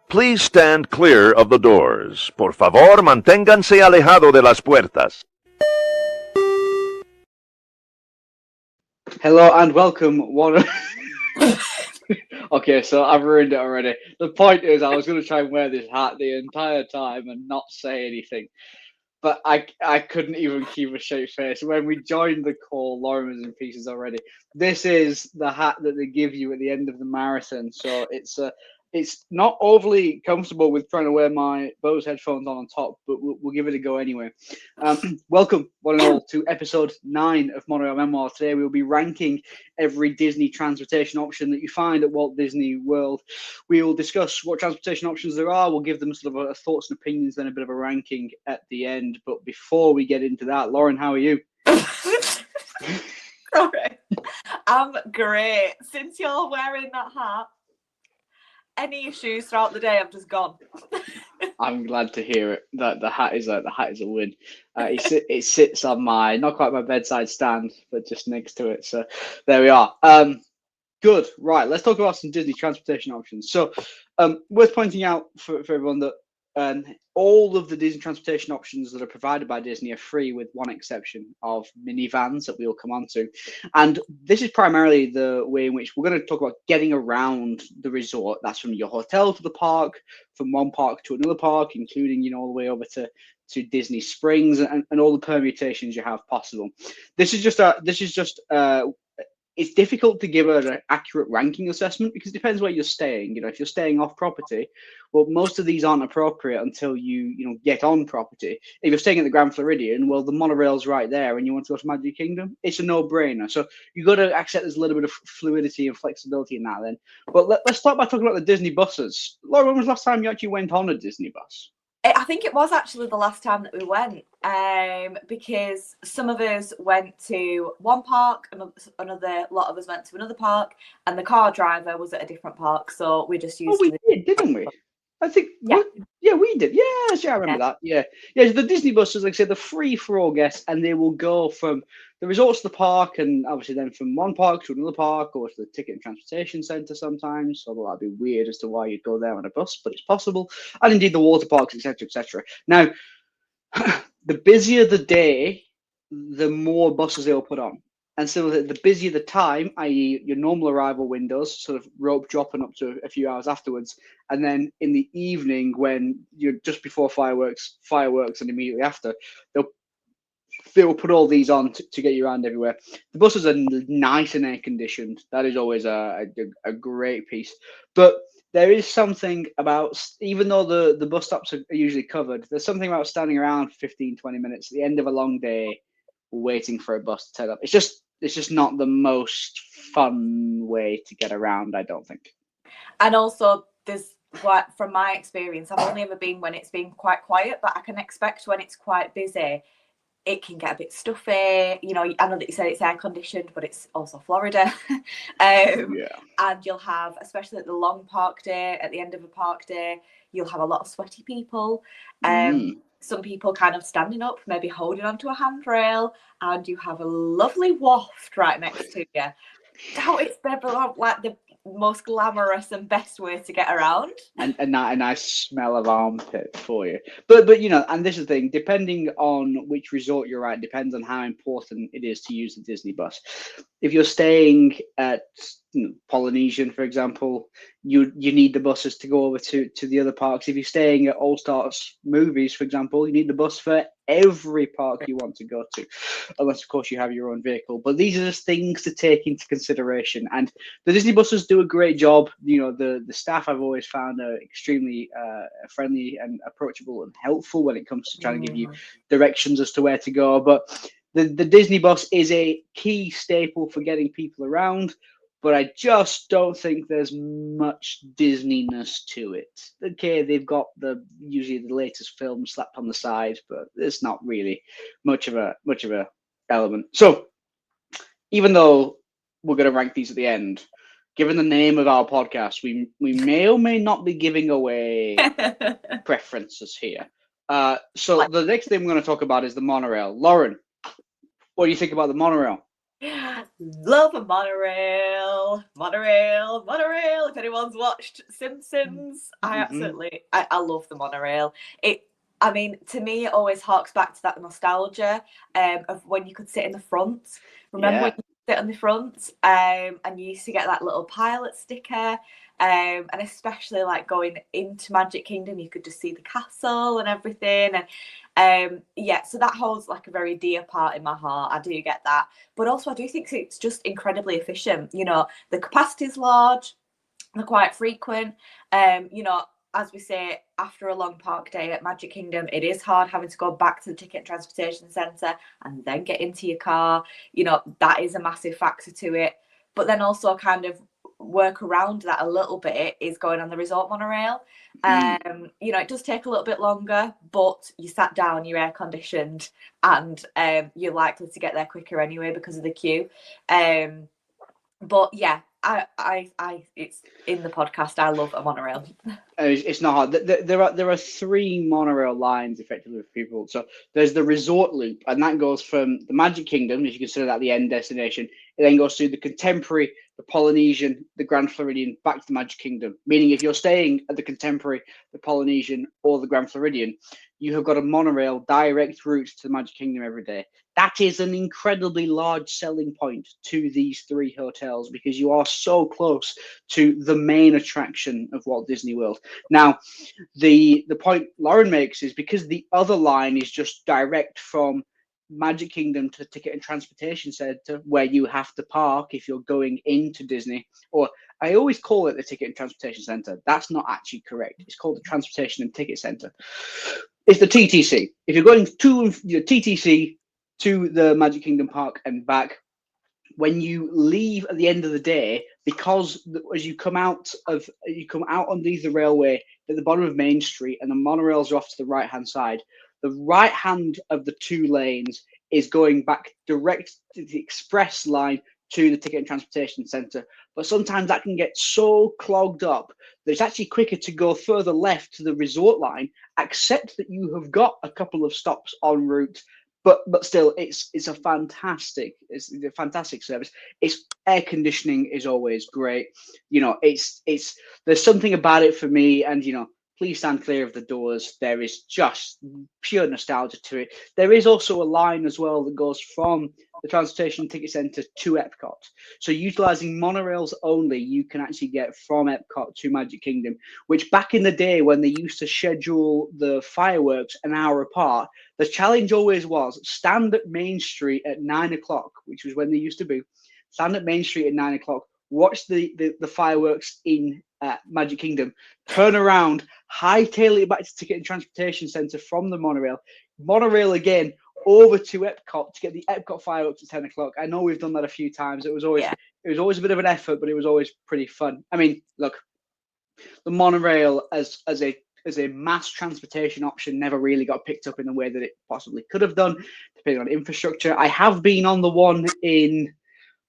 Please stand clear of the doors. Por favor, manténganse alejado de las puertas. Hello and welcome. Okay, so I've ruined it already. The point is, I was going to try and wear this hat the entire time and not say anything, but I couldn't even keep a straight face. When we joined the call, Lauren was in pieces already. This is the hat that they give you at the end of the marathon, so it's not overly comfortable with trying to wear my Bose headphones on top, but we'll give it a go anyway. Welcome, one and all, to episode 9 of Monorail Memoirs. Today we'll be ranking every Disney transportation option that you find at Walt Disney World. We will discuss what transportation options there are. We'll give them sort of a thoughts and opinions, then a bit of a ranking at the end. But before we get into that, Lauren, how are you? Sorry. I'm great. Since you're wearing that hat, any issues throughout the day, I've just gone. I'm glad to hear it. That the hat is a win. It sits on my, not quite my bedside stand, but just next to it. So there we are. Good. Right. Let's talk about some Disney transportation options. So worth pointing out for everyone that all of the Disney transportation options that are provided by Disney are free, with one exception of minivans that we'll come on to. And this is primarily the way in which we're going to talk about getting around the resort. That's from your hotel to the park, from one park to another park, including, all the way over to Disney Springs and all the permutations you have possible. This is just it's difficult to give an accurate ranking assessment because it depends where you're staying. If you're staying off property, well, most of these aren't appropriate until you get on property. If you're staying at the Grand Floridian, well, the monorail's right there and you want to go to Magic Kingdom, it's a no-brainer. So you've got to accept there's a little bit of fluidity and flexibility in that then. But let's start by talking about the Disney buses. Laura, when was the last time you actually went on a Disney bus? I think it was actually the last time that we went, because some of us went to one park, another lot of us went to another park, and the car driver was at a different park, so we just used. Oh, we did, didn't we? I think, yeah, we did. Yes, I remember that. Yeah. The Disney buses, like I said, they're free for all guests, and they will go from the resorts to the park, and obviously then from one park to another park, or to the ticket and transportation centre sometimes. Although that'd be weird as to why you'd go there on a bus, but it's possible. And indeed the water parks, etc., etc. Now, the busier the day, the more buses they'll put on. And so the busier the time, i.e. your normal arrival windows, sort of rope dropping up to a few hours afterwards. And then in the evening, when you're just before fireworks and immediately after, they'll put all these on to get you around everywhere. The buses are nice and air conditioned. That is always a great piece. But there is something about, even though the bus stops are usually covered, there's something about standing around for 15, 20 minutes at the end of a long day waiting for a bus to turn up. It's just not the most fun way to get around, I don't think. And also, from my experience, I've only ever been when it's been quite quiet, but I can expect when it's quite busy, it can get a bit stuffy. I know that you said it's air conditioned, but it's also Florida. And you'll have, especially at the long park day, at the end of a park day, you'll have a lot of sweaty people. Some people kind of standing up, maybe holding onto a handrail, and you have a lovely waft right next to you. Doubt it's like the most glamorous and best way to get around. And a nice smell of armpit for you. But and this is the thing, depending on which resort you're at, depends on how important it is to use the Disney bus. If you're staying at Polynesian, for example, you need the buses to go over to the other parks. If you're staying at All Stars Movies, for example, you need the bus for every park you want to go to, unless of course you have your own vehicle. But these are just things to take into consideration, and the Disney buses do a great job. The staff I've always found are extremely friendly and approachable and helpful when it comes to trying to give you directions as to where to go. But the Disney bus is a key staple for getting people around, but I just don't think there's much Disney-ness to it. Okay, they've got usually the latest film slapped on the side, but it's not really much of a element. So even though we're going to rank these at the end, given the name of our podcast, we may or may not be giving away preferences here. So the next thing we're going to talk about is the monorail. Lauren, what do you think about the monorail? Love a monorail, monorail, monorail. If anyone's watched Simpsons, I love the monorail. I mean, to me, it always harks back to that nostalgia of when you could sit in the front. Remember when you could sit on the front and you used to get that little pilot sticker? And especially like going into Magic Kingdom, you could just see the castle and everything. And so that holds like a very dear part in my heart. I do get that. But also, I do think it's just incredibly efficient. You know, the capacity's large, they're quite frequent. You know, as we say, after a long park day at Magic Kingdom, it is hard having to go back to the ticket and transportation centre and then get into your car. You know, that is a massive factor to it. But then also kind of work around that a little bit is going on the resort monorail. You know, it does take a little bit longer, but you sat down, you're air conditioned, and you're likely to get there quicker anyway because of the queue. But yeah, I it's in the podcast. I love a monorail. It's not hard. There are 3 monorail lines effectively for people. So there's the resort loop, and that goes from the Magic Kingdom, if you consider that the end destination. It then goes through the Contemporary, the Polynesian, the Grand Floridian, back to the Magic Kingdom. Meaning, if you're staying at the Contemporary, the Polynesian, or the Grand Floridian, you have got a monorail direct route to the Magic Kingdom every day. That is an incredibly large selling point to these 3 hotels because you are so close to the main attraction of Walt Disney World. Now, the point Lauren makes is because the other line is just direct from Magic Kingdom to the Ticket and Transportation Centre, where you have to park if you're going into Disney, or I always call it the Ticket and Transportation Centre. That's not actually correct. It's called the Transportation and Ticket Centre. It's the TTC. If you're going to your TTC to the Magic Kingdom Park and back, when you leave at the end of the day, because as you come out underneath the railway at the bottom of Main Street and the monorails are off to the right hand side, the right hand of the 2 lanes is going back direct to the express line to the Ticket and Transportation Centre. But sometimes that can get so clogged up that it's actually quicker to go further left to the resort line, accept that you have got a couple of stops en route. But still, it's a fantastic service. Its air conditioning is always great. You know, there's something about it for me. And you know, please stand clear of the doors. There is just pure nostalgia to it. There is also a line as well that goes from the Transportation Ticket Centre to Epcot. So utilising monorails only, you can actually get from Epcot to Magic Kingdom, which back in the day when they used to schedule the fireworks an hour apart, the challenge always was stand at Main Street at 9 o'clock, which was when they used to be. Stand at Main Street at 9 o'clock, watch the fireworks in Magic Kingdom, turn around, hightail it back to Ticket and Transportation Centre from the monorail again over to Epcot to get the Epcot fireworks at 10 o'clock. I know we've done that a few times. It was always a bit of an effort, but it was always pretty fun. I mean, look, the monorail as a mass transportation option never really got picked up in the way that it possibly could have done, depending on infrastructure. I have been on the one in,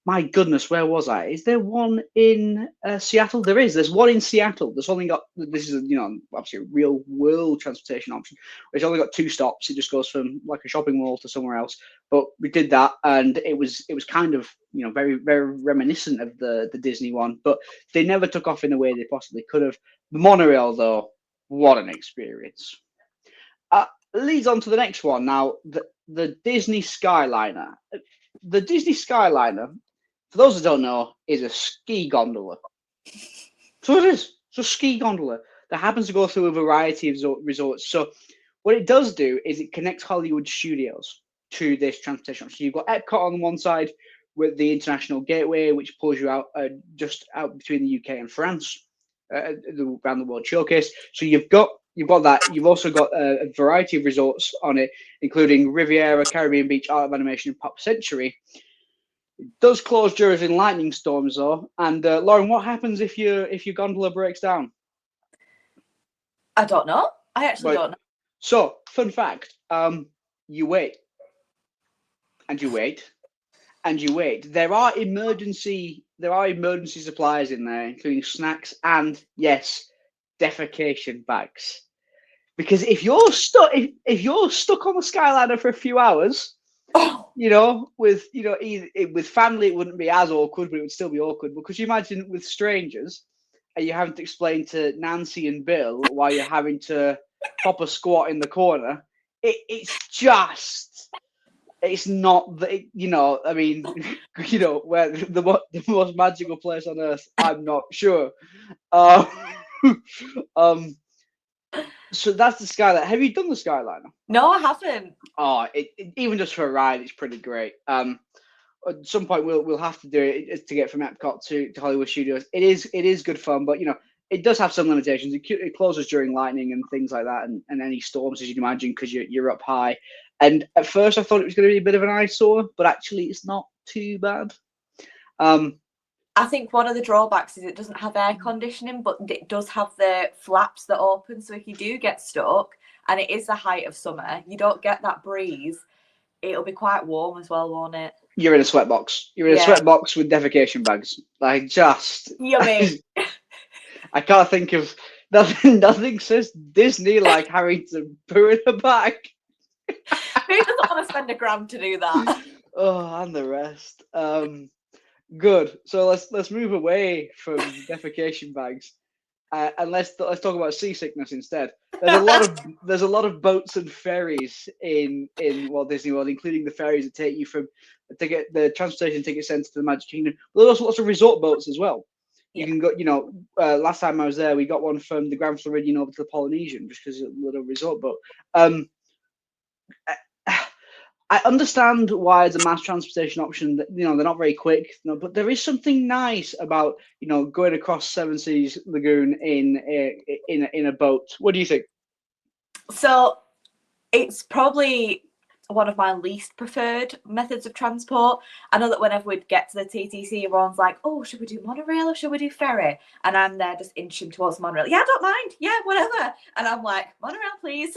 my goodness, where was I? Is there one in Seattle? There's one in Seattle. This is, you know, obviously a real world transportation option. It's only got 2 stops. It just goes from like a shopping mall to somewhere else. But we did that, and it was kind of, you know, very, very reminiscent of the Disney one. But they never took off in the way they possibly could have. The monorail, though, what an experience. Leads on to the next one. Now, the Disney Skyliner. The Disney Skyliner, for those that don't know, is a ski gondola. So it is. It's a ski gondola that happens to go through a variety of resorts. So what it does do is it connects Hollywood Studios to this transportation. So you've got Epcot on one side with the International Gateway, which pulls you out just out between the UK and France, around the World Showcase. So you've got that. You've also got a variety of resorts on it, including Riviera, Caribbean Beach, Art of Animation, and Pop Century. It does close during lightning storms, though. And Lauren, what happens if your gondola breaks down? I don't know. I actually don't know. So, fun fact: you wait, and you wait, and you wait. There are emergency supplies in there, including snacks and, yes, defecation bags. Because if you're stuck on the Skyliner for a few hours, Oh, You know, with with family it wouldn't be as awkward, but it would still be awkward. Because you imagine with strangers, and you having to explain to Nancy and Bill why you're having to proper squat in the corner. It's not that I mean, where the most magical place on earth. I'm not sure. Uh, um, so that's the Skyliner. Have you done the Skyliner? no, I haven't. Oh, even just for a ride, it's pretty great. At some point we'll have to do it to get from Epcot to Hollywood Studios. It is good fun, but it does have some limitations. It closes during lightning and things like that, and any storms, as you'd imagine, because you're up high. And at first I thought it was going to be a bit of an eyesore, but actually it's not too bad. I think one of the drawbacks is it doesn't have air conditioning, but it does have the flaps that open. So if you do get stuck, and it is the height of summer, you don't get that breeze. It'll be quite warm as well, won't it? You're in a sweatbox. You're in a sweatbox with defecation bags. Like, just yummy. I can't think of nothing says Disney like having to poo in a bag. Who doesn't want to spend $1,000 to do that? Oh, and the rest. Good. So let's move away from defecation bags, and let's talk about seasickness instead. There's a lot of boats and ferries in Walt Disney World, including the ferries that take you from the transportation ticket center to the Magic Kingdom. But there's also lots of resort boats as well. You can go. Last time I was there, we got one from the Grand Floridian over to the Polynesian, just because it's a little resort boat. I understand why it's a mass transportation option. That they're not very quick, but there is something nice about going across Seven Seas Lagoon in a boat. What do you think? So it's probably one of my least preferred methods of transport. I know that whenever we'd get to the TTC, everyone's like, "Oh, should we do monorail or should we do ferry?" And I'm there just inching towards monorail. Yeah, I don't mind. Yeah, whatever. And I'm like, monorail, please.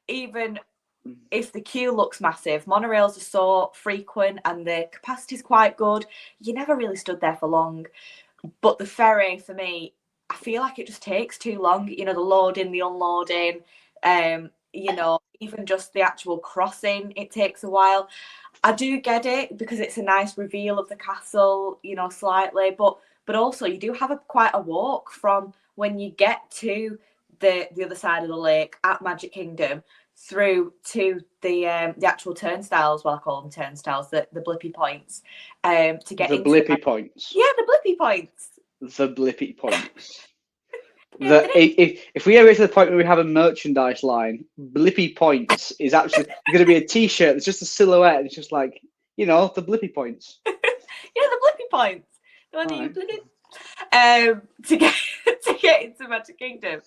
Even if the queue looks massive, monorails are so frequent and the capacity is quite good. You never really stood there for long. But the ferry, for me, I feel like it just takes too long. The loading, the unloading, even just the actual crossing, it takes a while. I do get it because it's a nice reveal of the castle, slightly, but also you do have quite a walk from when you get to the other side of the lake at Magic Kingdom through to the actual turnstiles. Well, I call them turnstiles, the blippy points. To get the blippy points. Yeah, the blippy points. The blippy points. If we ever get to the point where we have a merchandise line, blippy points is actually going to be a T-shirt. It's just a silhouette. It's just like the blippy points. Yeah, the blippy points. The one you blip to get into Magic Kingdom.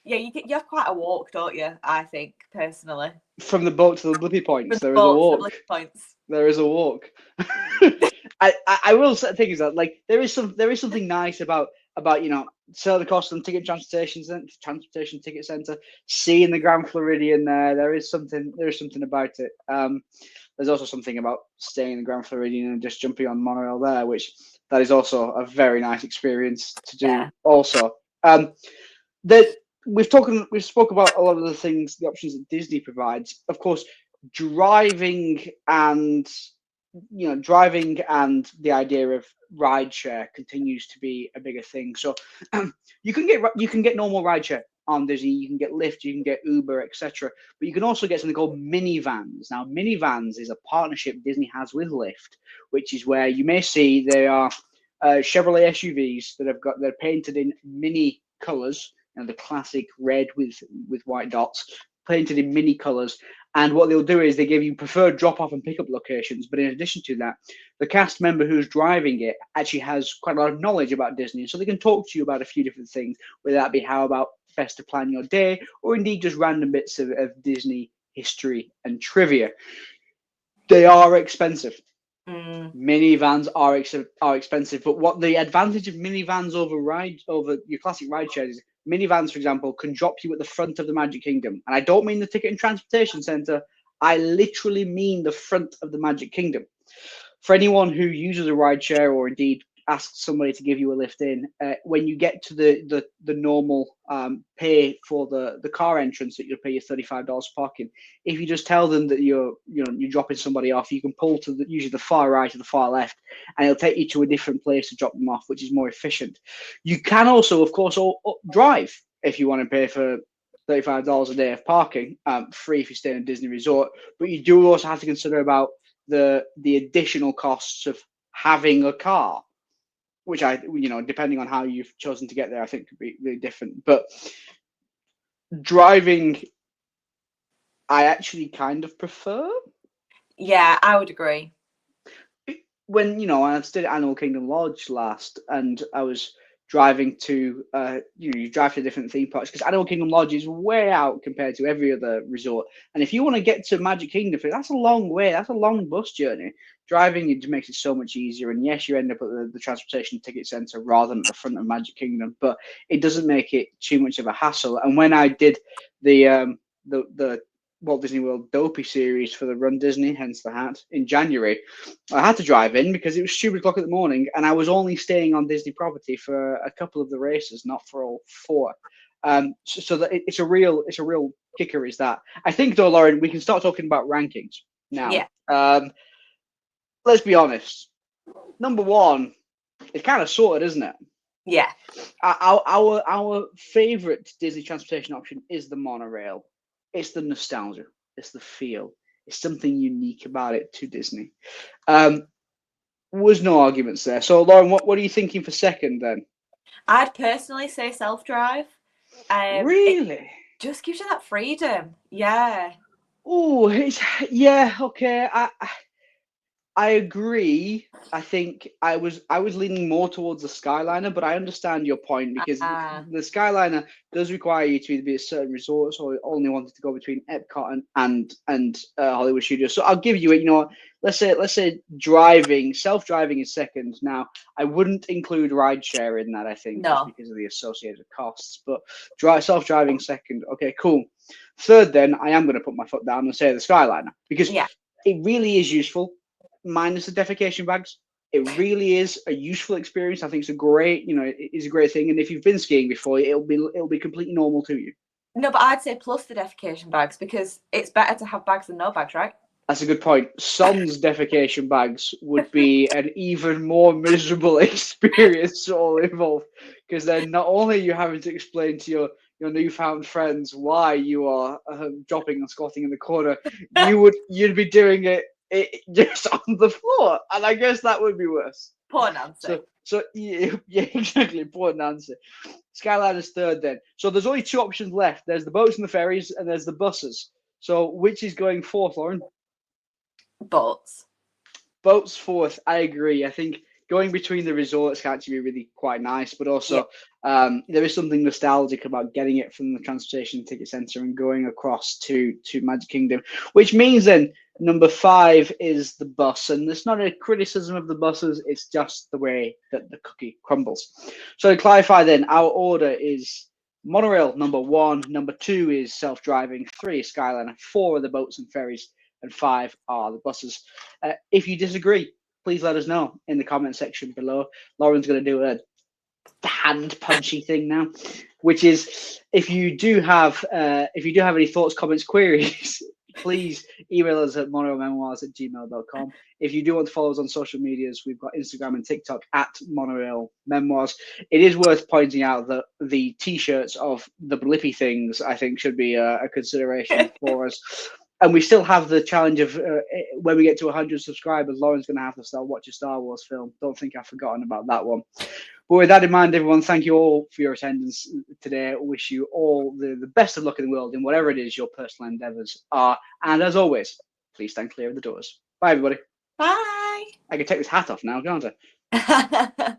Yeah, you have quite a walk, don't you? I think personally. From the boat to the blippy points, there is a walk. There is a walk. I will say things that there is something nice about Southern Coast and transportation ticket center, seeing the Grand Floridian there. There is something about it. There's also something about staying in the Grand Floridian and just jumping on monorail there, which that is also a very nice experience to do. Yeah. Also, we've spoke about a lot of the options that Disney provides. Of course, driving and the idea of rideshare continues to be a bigger thing. So you can get normal rideshare on Disney. You can get Lyft, you can get Uber, etc. But you can also get something called minivans. Now, minivans is a partnership Disney has with Lyft, which is where you may see they are Chevrolet SUVs they're painted in mini colors. The classic red with white dots, painted in mini colors. And what they'll do is they give you preferred drop-off and pick-up locations. But in addition to that, the cast member who's driving it actually has quite a lot of knowledge about Disney. So they can talk to you about a few different things, whether that be how about best to plan your day, or indeed just random bits of Disney history and trivia. They are expensive. Minivans are expensive. But what the advantage of minivans over your classic rideshare is, minivans, for example, can drop you at the front of the Magic Kingdom. And I don't mean the ticket and transportation center. I literally mean the front of the Magic Kingdom. For anyone who uses a rideshare or indeed ask somebody to give you a lift in, when you get to the normal pay for the car entrance, that you'll pay your $35 parking. If you just tell them that you're dropping somebody off, you can pull to usually the far right or the far left, and it'll take you to a different place to drop them off, which is more efficient. You can also, of course, drive if you want to pay for $35 a day of parking, free if you stay in a Disney resort. But you do also have to consider about the additional costs of having a car, which depending on how you've chosen to get there, I think could be really different. But driving, I actually kind of prefer. Yeah, I would agree. When I stayed at Animal Kingdom Lodge last, and I was driving to you drive to different theme parks, because Animal Kingdom Lodge is way out compared to every other resort, and if you want to get to Magic Kingdom, that's a long way, that's a long bus journey. Driving, it makes it so much easier, and yes, you end up at the transportation ticket center rather than at the front of Magic Kingdom, but it doesn't make it too much of a hassle. And when I did the Walt Disney World Dopey series for the Run Disney, hence the hat, in January, I had to drive in because it was stupid o'clock in the morning, and I was only staying on Disney property for a couple of the races, not for all four. So that it's a real kicker, is that. I think though, Lauren, we can start talking about rankings now. Yeah. Let's be honest. Number one, it's kind of sorted, isn't it? Yeah. Our favorite Disney transportation option is the monorail. It's the nostalgia. It's the feel. It's something unique about it to Disney. Was no arguments there. So, Lauren, what are you thinking for second then? I'd personally say self-drive. Really? It just gives you that freedom. Yeah. Oh, okay. I agree. I think I was leaning more towards the Skyliner, but I understand your point, because the Skyliner does require you to either be at certain resorts or only wanted to go between Epcot and Hollywood Studios. So I'll give you it. Let's say self-driving is second. Now, I wouldn't include rideshare in that, I think, just because of the associated costs. But self-driving second. Okay, cool. Third, then I am going to put my foot down and say the Skyliner, because it really is useful. Minus the defecation bags, it really is a useful experience. I think it's a great, it is a great thing. And if you've been skiing before, it'll be completely normal to you. No, but I'd say plus the defecation bags, because it's better to have bags than no bags, right? That's a good point. Son's defecation bags would be an even more miserable experience all involved, because then not only are you having to explain to your newfound friends why you are dropping and squatting in the corner, you'd be doing it just on the floor, and I guess that would be worse. Poor Nancy. So yeah, exactly. Poor Nancy. Skyliner's third then. So there's only two options left. There's the boats and the ferries, and there's the buses. So which is going fourth, Lauren? Boats fourth. I agree. I think going between the resorts can actually be really quite nice, but also there is something nostalgic about getting it from the transportation ticket center and going across to Magic Kingdom, which means then number 5 is the bus. And it's not a criticism of the buses, it's just the way that the cookie crumbles. So to clarify then, our order is monorail number 1, number 2 is self-driving, 3 is Skyliner, 4 are the boats and ferries, and 5 are the buses. If you disagree, please let us know in the comment section below. Lauren's going to do a hand punchy thing now, which is if you do have any thoughts, comments, queries, please email us at monorailmemoirs@gmail.com. If you do want to follow us on social medias, we've got Instagram and TikTok at Monorail Memoirs. It is worth pointing out that the t-shirts of the Blippi things, I think, should be a consideration for us. And we still have the challenge of when we get to 100 subscribers, Lauren's going to have to start watching a Star Wars film. Don't think I've forgotten about that one. But with that in mind, everyone, thank you all for your attendance today. I wish you all the best of luck in the world in whatever it is your personal endeavors are. And as always, please stand clear of the doors. Bye, everybody. Bye. I can take this hat off now, can't I?